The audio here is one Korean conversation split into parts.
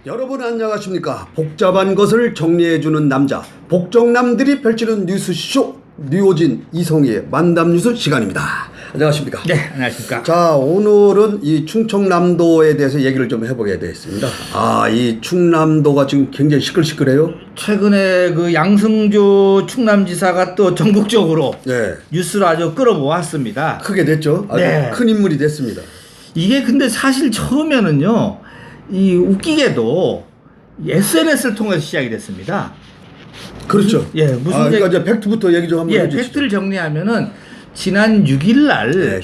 여러분 안녕하십니까. 복잡한 것을 정리해주는 남자 복정남들이 펼치는 뉴스쇼 류호진 이성희의 만담뉴스 시간입니다. 안녕하십니까. 네, 안녕하십니까. 자, 오늘은 이 충청남도에 대해서 얘기를 좀 해보게 되었습니다. 이 충남도가 지금 굉장히 시끌시끌해요. 최근에 그 양승조 충남지사가 또 전국적으로 뉴스를 아주 끌어모았습니다. 크게 됐죠. 아주 큰 인물이 됐습니다. 이게 근데 사실 처음에는요, 이 웃기게도 SNS를 통해서 시작이 됐습니다. 그렇죠. 그러니까 이제 팩트부터 얘기 좀 한번 해주시죠. 팩트를 정리하면은 지난 6일날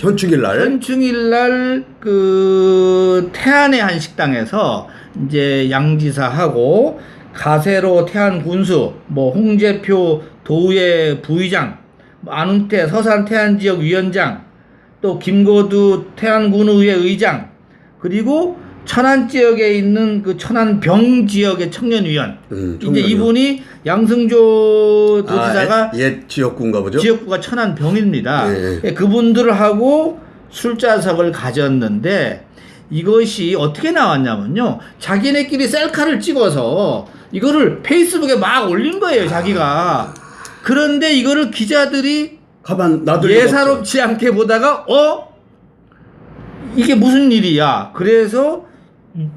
현충일날 그 태안의 한 식당에서 이제 양 지사하고 가세로 태안 군수, 뭐 홍재표 도의회 부의장, 안운태 서산 태안 지역 위원장, 또 김고두 태안군의회 의장, 그리고 천안 지역에 있는 그 천안병 지역의 청년위원. 이제 이분이 양승조 도지사가 옛 지역구인가 보죠. 지역구가 천안병입니다. 그분들을 하고 술자석을 가졌는데 이것이 어떻게 나왔냐면요, 자기네끼리 셀카를 찍어서 이거를 페이스북에 막 올린 거예요, 자기가. 그런데 이거를 기자들이 가만 놔둘 예사롭지 않게 보다가 이게 무슨 일이야. 그래서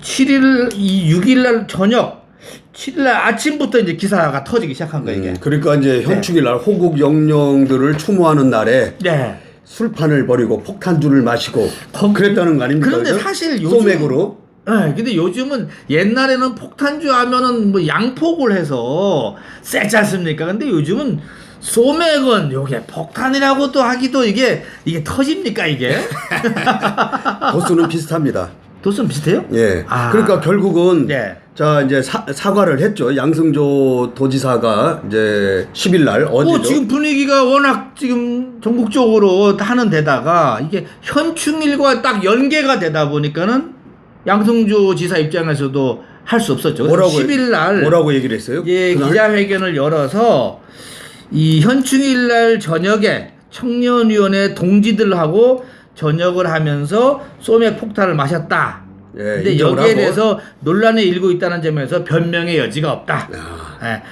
6일날 저녁, 7일날 아침부터 이제 기사가 터지기 시작한 거예요, 이게. 그러니까 이제 현충일날 호국 영령들을 추모하는 날에 술판을 벌이고 폭탄주를 마시고 그랬다는 거 아닙니까? 그런데 그죠? 사실 요즘 소맥으로. 근데 요즘은 옛날에는 폭탄주 하면은 뭐 양폭을 해서 세지 않습니까? 근데 요즘은 소맥은 요게 폭탄이라고 또 하기도 이게 터집니까, 이게? 도수는 비슷합니다. 도수는 비슷해요? 그러니까 결국은 자 이제 사과를 했죠. 양승조 도지사가 이제 10일 날 어제죠. 지금 분위기가 워낙 지금 전국적으로 하는 데다가 이게 현충일과 딱 연계가 되다 보니까는 양승조 지사 입장에서도 할 수 없었죠. 10일 날 뭐라고 얘기를 했어요? 기자회견을 열어서 이 현충일 날 저녁에 청년위원회 동지들하고 저녁을 하면서 소맥 폭탄을 마셨다. 근데 여기에 대해서 논란이 일고 있다는 점에서 변명의 여지가 없다.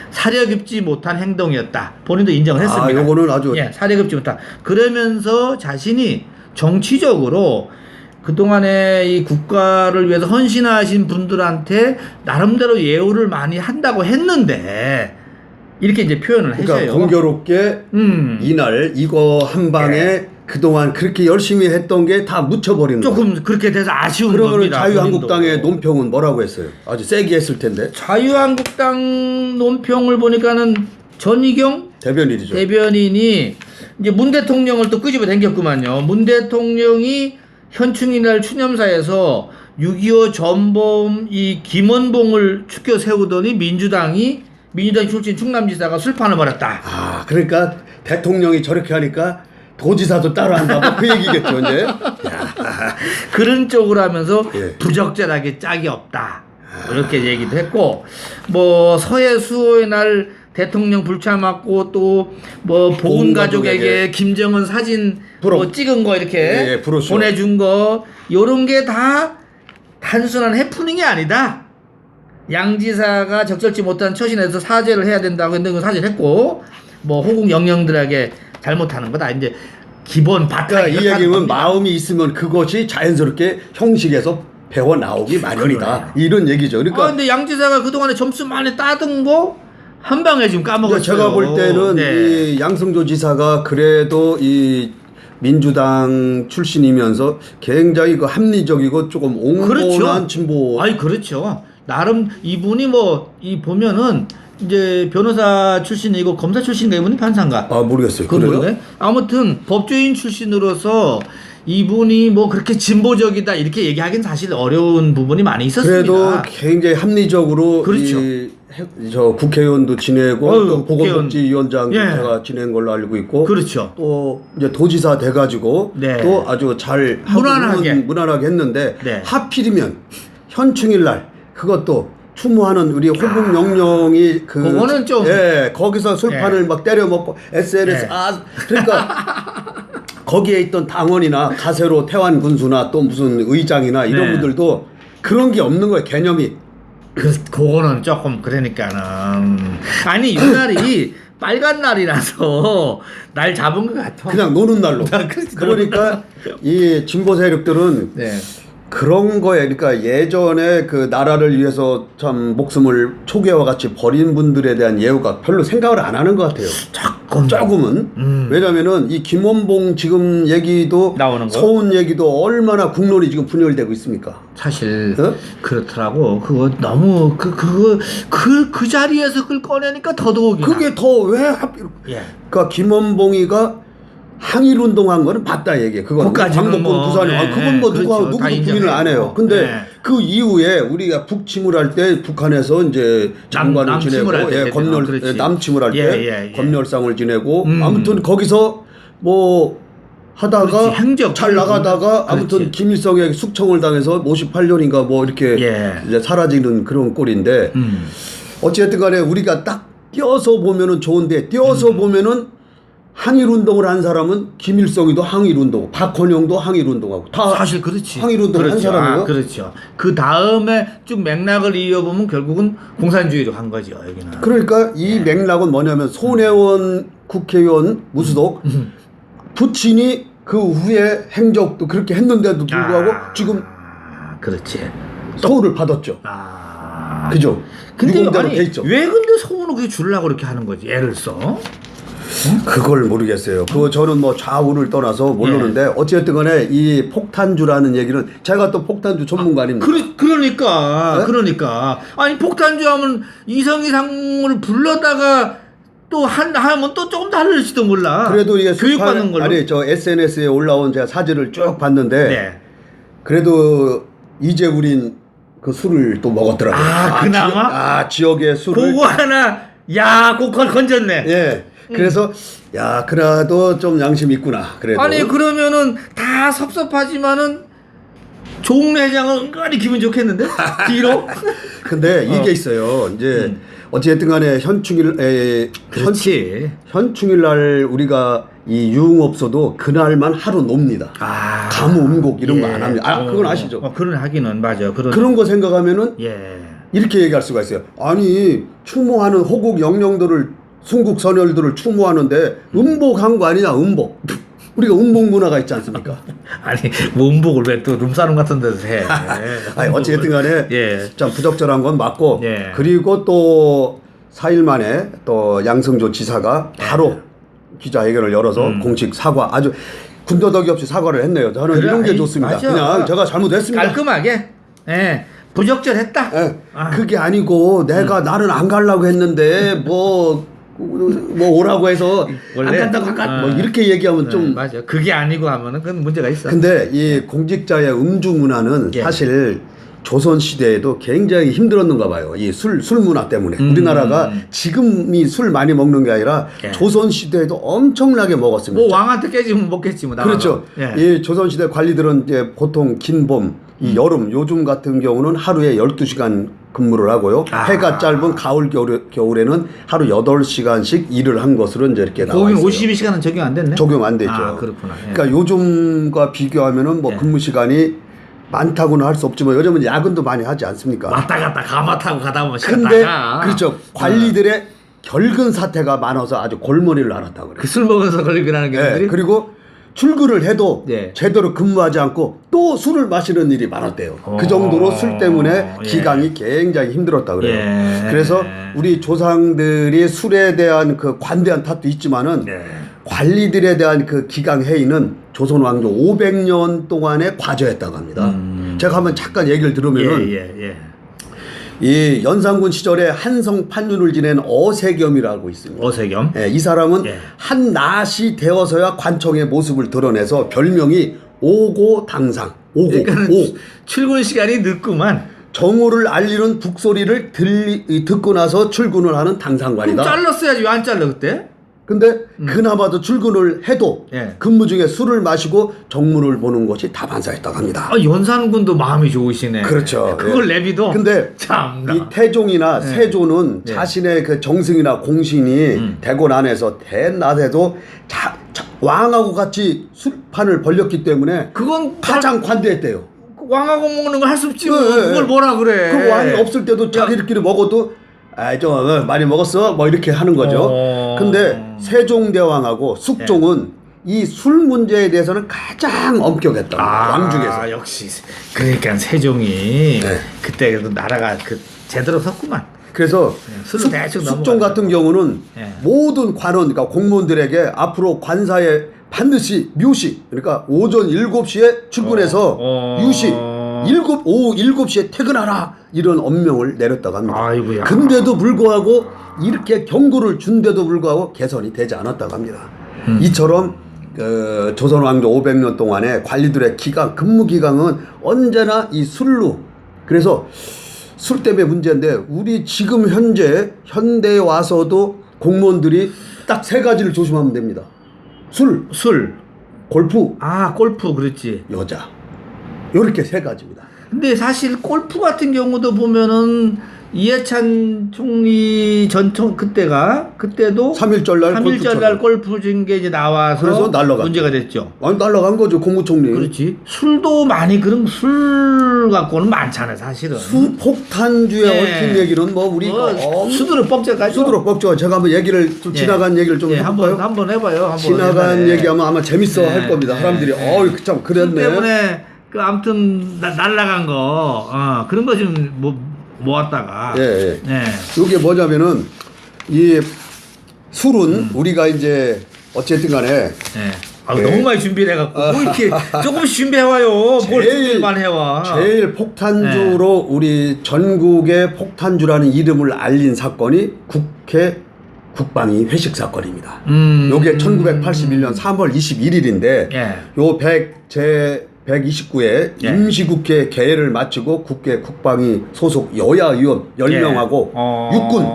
사려 깊지 못한 행동이었다. 본인도 인정을 했습니다. 요거는 아주 사려 깊지 못한. 그러면서 자신이 정치적으로 그동안에 이 국가를 위해서 헌신하신 분들한테 나름대로 예우를 많이 한다고 했는데 이렇게 이제 표현을 그러니까 하셔요. 공교롭게 이날 이거 한 방에 그동안 그렇게 열심히 했던 게 다 묻혀버리는 조금 그렇게 돼서 아쉬운 그러면 겁니다. 자유한국당의 논평은 뭐라고 했어요? 아주 세게 했을 텐데. 자유한국당 논평을 보니까는 전희경 대변인이 이제 문 대통령을 또 끄집어 당겼구만요. 문 대통령이 현충일날 추념사에서 6.25 전범 이 김원봉을 추켜 세우더니 민주당 출신 충남지사가 술판을 벌였다. 그러니까 대통령이 저렇게 하니까 도지사도 따로 한다고 그 얘기겠죠, 이제. 그런 쪽으로 하면서 부적절하게 짝이 없다. 이렇게 얘기도 했고, 뭐 서해 수호의 날 대통령 불차 맞고 또 뭐 보훈 가족에게 김정은 사진 뭐 찍은 거 이렇게 보내준 거, 요런 게 다 단순한 해프닝이 아니다. 양 지사가 적절치 못한 처신에서 사죄를 해야 된다고 했는데 사죄를 했고, 뭐 호국 영령들에게 잘못하는 거다. 이제 기본 바탕. 이 얘기는 마음이 있으면 그것이 자연스럽게 형식에서 배워 나오기 마련이다. 이런 얘기죠. 그러니까 근데 양 지사가 그동안에 점수 많이 따든 거 한 방에 지금 까먹었어요. 제가 볼 때는 이 양승조 지사가 그래도 이 민주당 출신이면서 굉장히 그 합리적이고 조금 온건한 진보. 그렇죠. 나름 이분이 보면은 이제 변호사 출신이고 검사 출신인가 이분이 판사인가? 모르겠어요. 그래요? 아무튼 법조인 출신으로서 이분이 뭐 그렇게 진보적이다 이렇게 얘기하기는 사실 어려운 부분이 많이 있었습니다. 그래도 굉장히 합리적으로 저 국회의원도 지내고 또 보건복지위원장 제가 지낸 걸로 알고 있고, 또 이제 도지사 돼가지고 또 아주 잘 무난하게 했는데 하필이면 현충일날 그것도 추모하는 우리 호국 영령이 그거는 좀 거기서 술판을 막 때려 먹고 SNS 그러니까 거기에 있던 당원이나 가세로 태완 군수나 또 무슨 의장이나 이런 분들도 그런 게 없는 거예요, 개념이. 그거는 조금 그러니까는 아니 이날이 빨간 날이라서 날 잡은 것 같아. 그냥 노는 날로. 그러니까 이 진보 세력들은 네. 그런 거에 그러니까 예전에 그 나라를 위해서 참 목숨을 초계와 같이 버린 분들에 대한 예우가 별로 생각을 안 하는 것 같아요. 조금은. 왜냐면은 이 김원봉 지금 얘기도 나오는 거? 서훈 얘기도 얼마나 국론이 지금 분열되고 있습니까? 사실 그렇더라고. 그거 너무 그 자리에서 그걸 꺼내니까 더더욱이 그게 더 왜 하필 그러니까 김원봉이가 항일 운동한 거는 맞다 얘기해. 그건 광복군 부산에 그건 뭐 누구도 부인을 안 해요. 근데 그 이후에 우리가 북침을 때 북한에서 이제 장관을 지내고 남침을 할 때 검열상을 지내고 아무튼 거기서 뭐 하다가 잘 나가다가 아무튼 김일성에게 숙청을 당해서 58년인가 뭐 이렇게 이제 사라지는 그런 꼴인데 어찌됐든 간에 우리가 딱 띄어서 보면은 좋은데 띄어서 보면은 항일운동을 한 사람은 김일성이도 항일운동, 박헌영도 항일운동하고 다 사실 그렇지. 항일운동을 한 사람이에요. 그렇죠. 그 다음에 쭉 맥락을 이어보면 결국은 공산주의로 간 거죠. 여기는. 그러니까 이 맥락은 뭐냐면 손혜원 국회의원 무소속 부친이 그 후에 행적도 그렇게 했는데도 불구하고 지금 그렇지. 서울을 받았죠. 그죠? 근데 아니, 왜 근데 서울은 그게 주려고 그렇게 하는 거지? 애를 써? 그걸 모르겠어요. 그거 저는 뭐 좌우를 떠나서 모르는데 어쨌든 간에 이 폭탄주라는 얘기는 제가 또 폭탄주 전문가 아닙니까? 그러니까 아니 폭탄주 하면 이성희 상무를 불러다가 또 하면 또 조금 다를지도 몰라. 그래도 이게 교육받는 걸로. 아니 저 SNS에 올라온 제가 사진을 쭉 봤는데 그래도 이제 우린 그 술을 또 먹었더라고요. 그나마? 지역의 술을. 그거 하나 그걸 건졌네. 예. 그래서 야 그래도 좀 양심 있구나. 그래도. 아니 그러면은 다 섭섭하지만은 조홍래 회장은 은근히 기분 좋겠는데 뒤로. 근데 이게 있어요. 이제 어찌됐든 간에 현충일 날 우리가 이 유흥업소도 그날만 하루 놉니다. 가무음곡 이런 거 안 합니다. 그건 아시죠? 그런 하기는 맞아. 그런 거 생각하면은 이렇게 얘기할 수가 있어요. 아니 추모하는 호국 영령들을 순국 선열들을 추모하는데 음복한 거 아니냐 음복. 우리가 음복 문화가 있지 않습니까? 아니 뭐 음복을 왜 또 룸사롱 같은 데서 해. 아니 어찌됐든 간에 참 부적절한 건 맞고 그리고 또 4일 만에 또 양승조 지사가 바로 기자회견을 열어서 공식 사과 아주 군더더기 없이 사과를 했네요. 저는 이런 게 좋습니다. 맞아. 그냥 제가 잘못했습니다. 깔끔하게 부적절했다. 그게 아니고 내가 나는 안 가려고 했는데 뭐 오라고 해서 원래 안 간다고 뭐 이렇게 얘기하면 좀 맞아. 그게 아니고 하면은 그건 문제가 있어. 근데 이 공직자의 음주 문화는 사실 조선 시대에도 굉장히 힘들었는가 봐요. 이 술 문화 때문에 우리나라가 지금이 술 많이 먹는 게 아니라 조선 시대에도 엄청나게 먹었습니다. 뭐 왕한테 깨지면 먹겠지 뭐. 그렇죠. 이 조선 시대 관리들은 이제 보통 긴 봄, 이 여름 요즘 같은 경우는 하루에 12시간 근무를 하고요. 해가 짧은 가을 겨울에는 하루 8시간씩 일을 한 것으로 이제 이렇게 나와 있어요. 거기 52시간은 적용 안 됐네. 적용 안 되죠. 그렇구나. 그러니까 요즘과 비교하면은 뭐 근무 시간이 많다고는 할 수 없지만 요즘은 야근도 많이 하지 않습니까? 왔다 갔다 가마 타고 가다 보면 근데 그렇죠. 관리들의 결근 사태가 많아서 아주 골머리를 앓았다고 그래요. 그 술 먹어서 걸리는 경우들이. 그리고 출근을 해도 제대로 근무하지 않고 또 술을 마시는 일이 많았대요. 그 정도로 술 때문에 기강이 굉장히 힘들었다 그래요. 그래서 우리 조상들이 술에 대한 그 관대한 탓도 있지만은 관리들에 대한 그 기강 회의는 조선 왕조 500년 동안의 과제였다고 합니다. 제가 한번 잠깐 얘기를 들으면은 이 연산군 시절에 한성 판윤을 지낸 어세겸이라고 있습니다. 어세겸? 이 사람은 한 낫이 되어서야 관청의 모습을 드러내서 별명이 오고당상. 출근 시간이 늦구만. 정오를 알리는 북소리를 듣고 나서 출근을 하는 당상관이다. 그럼 잘랐어야지. 왜 안 잘라 그때? 근데 그나마도 출근을 해도 근무 중에 술을 마시고 정문을 보는 것이 다반사였다고 합니다. 연산군도 마음이 좋으시네. 그렇죠. 그걸 내비도. 근데 참나. 이 태종이나 세조는 자신의 그 정승이나 공신이 대궐 안에서 대낮에도 왕하고 같이 술판을 벌렸기 때문에 그건 가장 관대했대요. 왕하고 먹는 거 할 수 없지. 네, 그걸 뭐라 그래. 그 왕이 없을 때도 자기들끼리 먹어도 좀 많이 먹었어 뭐 이렇게 하는 거죠. 근데 세종대왕하고 숙종은 이 술 문제에 대해서는 가장 엄격했다. 왕 중에서. 역시 그러니까 세종이 네. 그때 그래도 나라가 제대로 섰구만. 그래서 숙종 같은 경우는 모든 관원, 그러니까 공무원들에게 앞으로 관사에 반드시 묘시, 그러니까 오전 7시에 출근해서 유시 오후 7시에 퇴근하라 이런 엄명을 내렸다고 합니다. 아이고야. 근데도 불구하고 이렇게 경고를 준데도 불구하고 개선이 되지 않았다고 합니다. 이처럼 조선 왕조 500년 동안에 관리들의 근무 기간은 언제나 이 술로, 그래서 술 때문에 문제인데 우리 지금 현대에 와서도 공무원들이 딱 3가지를 조심하면 됩니다. 술, 골프, 골프 그렇지. 여자. 요렇게 3가지입니다. 근데 사실 골프 같은 경우도 보면은 이해찬 총리 그때도 3.1절 날 골프 중계 이제 나와서 그래서 날라갔죠. 문제가 됐죠. 아니 날라간 거죠, 국무총리. 그렇지. 술도 많이 그런 술 갖고는 많잖아요, 사실은. 수폭탄주에 얽힌 얘기는 뭐 우리가 수두룩 뻑져가지고. 수두룩 뻑져. 제가 한번 얘기를 좀 지나간 얘기를 좀 해볼까요? 한번 해봐요. 지나간 얘기하면 아마 재밌어 할 겁니다. 사람들이 참 그랬네. 술 때문에 아무튼 날라간 거 그런 거 좀 모았다가. 이게 뭐냐면은 이 술은 우리가 이제 어쨌든 간에 너무 많이 준비를 해갖고 뭐 이렇게 조금씩 준비해와요. 뭘 준비만 해와. 제일 폭탄주로 우리 전국에 폭탄주라는 이름을 알린 사건이 국회 국방위 회식 사건입니다. 요게 1981년 3월 21일인데 요 129회 임시국회 개회를 마치고 국회 국방위 소속 여야 의원 10명하고 육군,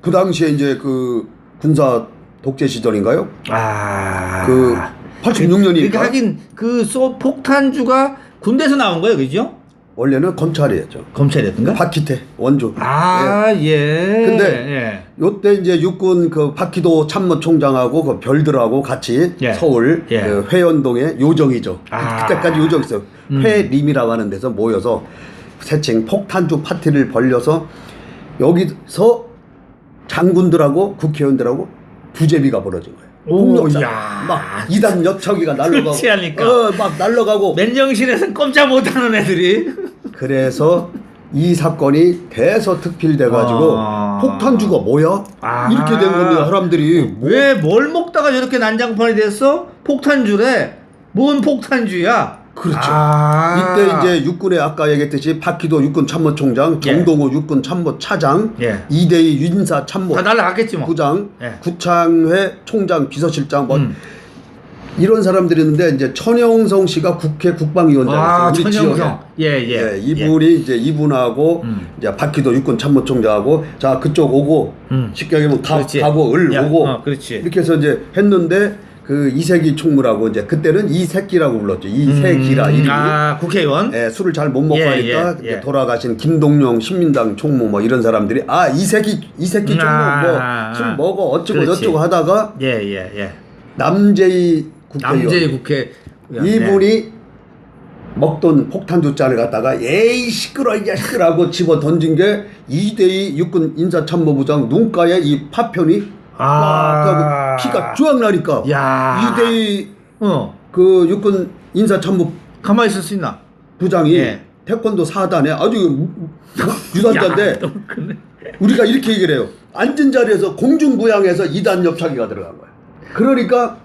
그 당시에 이제 그 군사 독재 시절인가요? 그 86년이니까. 그러니까 하긴 폭탄주가 군대에서 나온 거예요, 그죠? 원래는 검찰이었죠. 검찰이었던가? 박희태 원조. 근데 요때 이제 육군 그 박희도 참모총장하고 그 별들하고 같이 서울 그 회원동의 요정이죠. 그때까지 요정 있어요. 회림이라고 하는 데서 모여서 새칭 폭탄주 파티를 벌려서 여기서 장군들하고 국회의원들하고 부재비가 벌어진 거예요. 막 이단 여척이가 날라가고 막 날라가고 맨정신에서는 꼼짝 못하는 애들이. 그래서 이 사건이 대서특필돼 가지고 폭탄주가 뭐야? 이렇게 된 겁니다. 사람들이 왜 뭘 먹다가 저렇게 난장판이 됐어? 폭탄주래. 뭔 폭탄주야? 그렇죠. 이때 이제 육군에 아까 얘기했듯이 박희도 육군 참모총장, 정동호 육군 참모차장, 이대희 윤사 참모 다 날라갔겠지 뭐. 부장, 구창회 총장 비서실장 뭐 이런 사람들이 있는데 이제 천영성 씨가 국회 국방위원장이었어요. 우리 천영성. 이분이 이제 이분하고 이제 박희도 육군 참모총장하고 자 그쪽 오고 쉽게 얘기하면 가고 오고 이렇게 해서 이제 했는데 그 이세기 총무라고 이제 그때는 이세기라고 불렀죠. 이세기라 이름이. 국회의원. 술을 잘 못 먹고 하니까 돌아가신 김동영 신민당 총무 뭐 이런 사람들이 이세기 총무 뭐 술 먹어 어쩌고 저쩌고 하다가 남재희 국회의원. 이분이 먹던 폭탄주 잔을 갖다가 에이 시끄러 이 자식들하고 집어 던진 게 이대희 육군 인사참모부장 눈가에 이 파편이 피가 쫙 나니까 이대희 그 육군 인사참모 가만히 있을 수 있나? 부장이 태권도 4단에 아주 유단자인데 우리가 이렇게 얘기를 해요. 앉은 자리에서 공중부양해서 2단 옆차기가 들어간 거야. 그러니까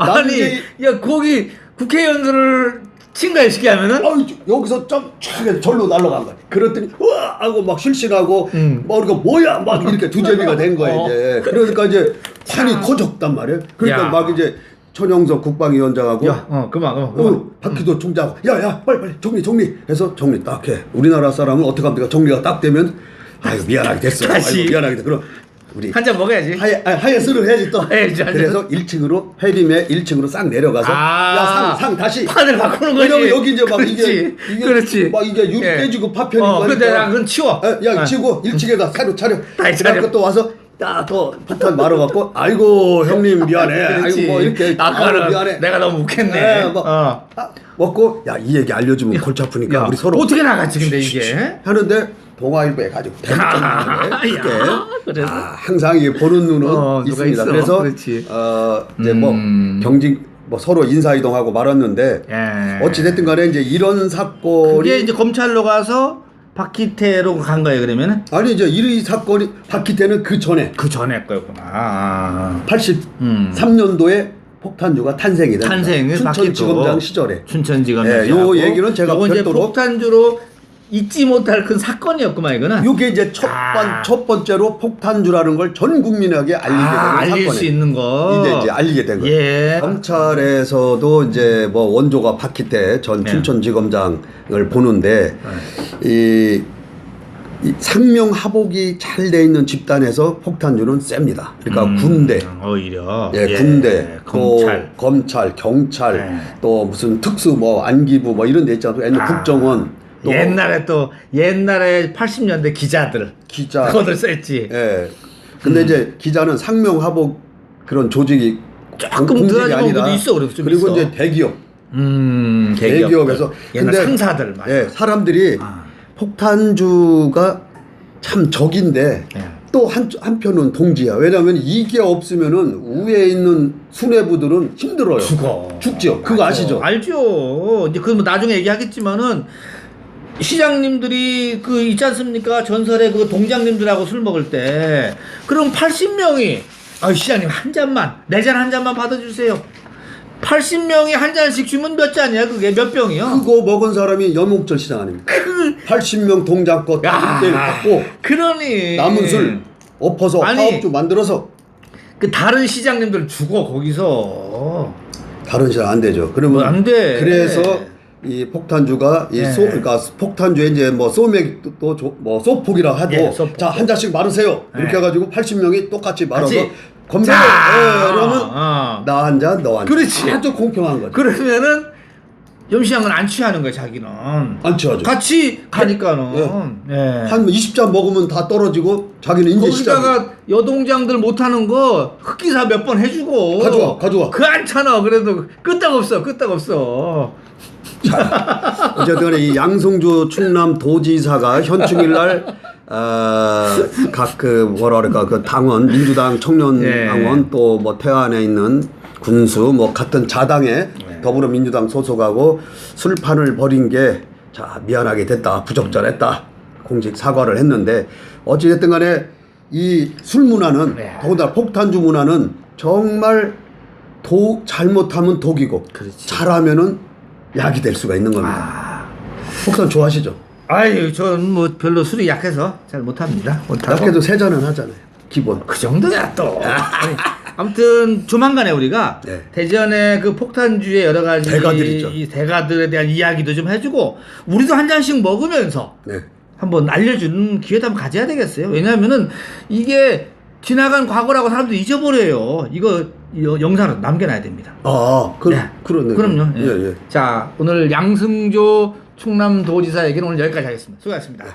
거기 국회의원들을 친가시게 하면은 여기서 쫙 절로 날아간 거야. 그랬더니 우와 하고 막 실신하고 막 우리가 뭐야 막 이렇게 두재미가 된 거야 이제. 그러니까 이제 판이 커졌단 말이에요. 그러니까 막 이제 천영석 국방위원장하고 박희도 총장하고 야야 빨리 정리 해서 정리 딱 해. 우리나라 사람은 어떻게 합니까? 정리가 딱 되면 아이고 미안하게 됐어. 미안하게 됐어. 그럼 우리 한 잔 먹어야지. 하얀 술을 해야지 또. 그래서 1층으로 회림에 1층으로 싹 내려가서 상 다시 판을 바꾸는 거지. 왜냐면 여기 이제 막 이게 막 이게 유리 깨지고 파편이 근데 그건 치워. 야 치우고 1층에다 새로 차려. 다시 차려. 또 와서 딱 또 폭탄 말아갖고 아이고 형님 미안해. 아이고 뭐 이렇게 아까는 미안해. 내가 너무 웃겠네. 네, 먹고 야 이 얘기 알려주면 골치 아프니까 우리 서로 어떻게 나갔지 근데 이게 하는데 동아일보에 가지고 대문짝나는데 그래서 항상 이게 보는 눈은 있습니다. 그래서 이제 뭐 경직 뭐 서로 인사이동하고 말았는데 어찌됐든 간에 이제 이런 사건이 그게 이제 검찰로 가서 박희태로 간 거예요 그러면은? 아니 이제 이 사건이 박희태는 그 전에 거였구나. 83년도에 폭탄주가 탄생이 됩니다. 춘천지검장 시절에. 춘천지검장. 요 얘기는 제가 요거 이제 별도로 폭탄주로 잊지 못할 큰 사건이었구만 이거는. 이게 이제 첫 번째로 폭탄주라는 걸 전 국민에게 알리게 되는 알릴 수 있는 거. 이제 알리게 된 거예요. 예. 검찰에서도 이제 뭐 원조가 박희태 전 춘천지검장을 보는데 이 상명하복이 잘 돼 있는 집단에서 폭탄주는 셉니다. 그러니까 군대, 오히려 군대, 검찰, 또 검찰, 경찰, 또 무슨 특수 뭐 안기부 뭐 이런 데 있잖아요. 옛날 국정원. 옛날에 80년대 기자 그거들 셌지. 예. 근데 이제 기자는 상명하복 그런 조직이 조금 들어가는 것도 있어. 그리고 이제 대기업. 대기업에서 옛날 상사들 말. 예, 사람들이 폭탄주가 참 적인데 또 한편은 동지야. 왜냐하면 이게 없으면은 위에 있는 수뇌부들은 힘들어요. 죽죠. 그거 아시죠? 알죠. 이제 그뭐 나중에 얘기하겠지만은 시장님들이 그 있지 않습니까? 전설의 그 동장님들하고 술 먹을 때 그럼 80명이 시장님 한 잔만 내 잔 한 잔만 받아주세요. 80명이 한 잔씩 주면 몇 잔이야 그게 몇 병이요? 그거 먹은 사람이 연목절 시장 아닙니까? 80명 동장껏 갖고 그러니 남은 술 엎어서 화업주 만들어서 그 다른 시장님들 죽어 거기서. 다른 시장 안 되죠. 그러면 안 돼. 그래서 이 폭탄주가 그러니까 폭탄주에 이제 뭐 소맥 뭐 소폭이라 하도 소폭. 자 한 잔씩 마르세요. 이렇게 해가지고 80명이 똑같이 말아서 검색을 그러면 나 한 잔, 너 한 잔. 그렇지. 아주 공평한 거죠. 그러면은 염시장은 안 취하는 거야 자기는. 안 취하죠. 같이 가니까는. 한 20잔 먹으면 다 떨어지고 자기는 이제 거기다가 여동장들 못하는 거 흑기사 몇 번 해주고. 가져와. 그 안 차나 그래도 끄떡없어. 자, 어쨌든 이 양승주 충남 도지사가 현충일날 각 그 뭐라 그럴까 그 당원 민주당 청년당원 또 뭐 태안에 있는 군수 뭐 같은 자당에 더불어민주당 소속하고 술판을 벌인 게 자 미안하게 됐다 부적절했다 공식 사과를 했는데 어찌됐든 간에 이 술 문화는 더군다나 폭탄주 문화는 정말 잘못하면 독이고 잘하면은 약이 될 수가 있는 겁니다. 폭탄 좋아하시죠? 저는 뭐 별로 술이 약해서 잘 못합니다. 약해도 3잔은 하잖아요. 기본. 그 정도야 또. 아무튼 조만간에 우리가 대전의 그 폭탄주의 여러 가지 이 대가들에 대한 이야기도 좀 해주고 우리도 한 잔씩 먹으면서 한번 알려주는 기회도 한번 가져야 되겠어요. 왜냐하면은 이게 지나간 과거라고 사람들이 잊어버려요. 이거 영상으로 남겨놔야 됩니다. 그러네. 그럼요. 자, 오늘 양승조 충남도지사 얘기는 오늘 여기까지 하겠습니다. 수고하셨습니다.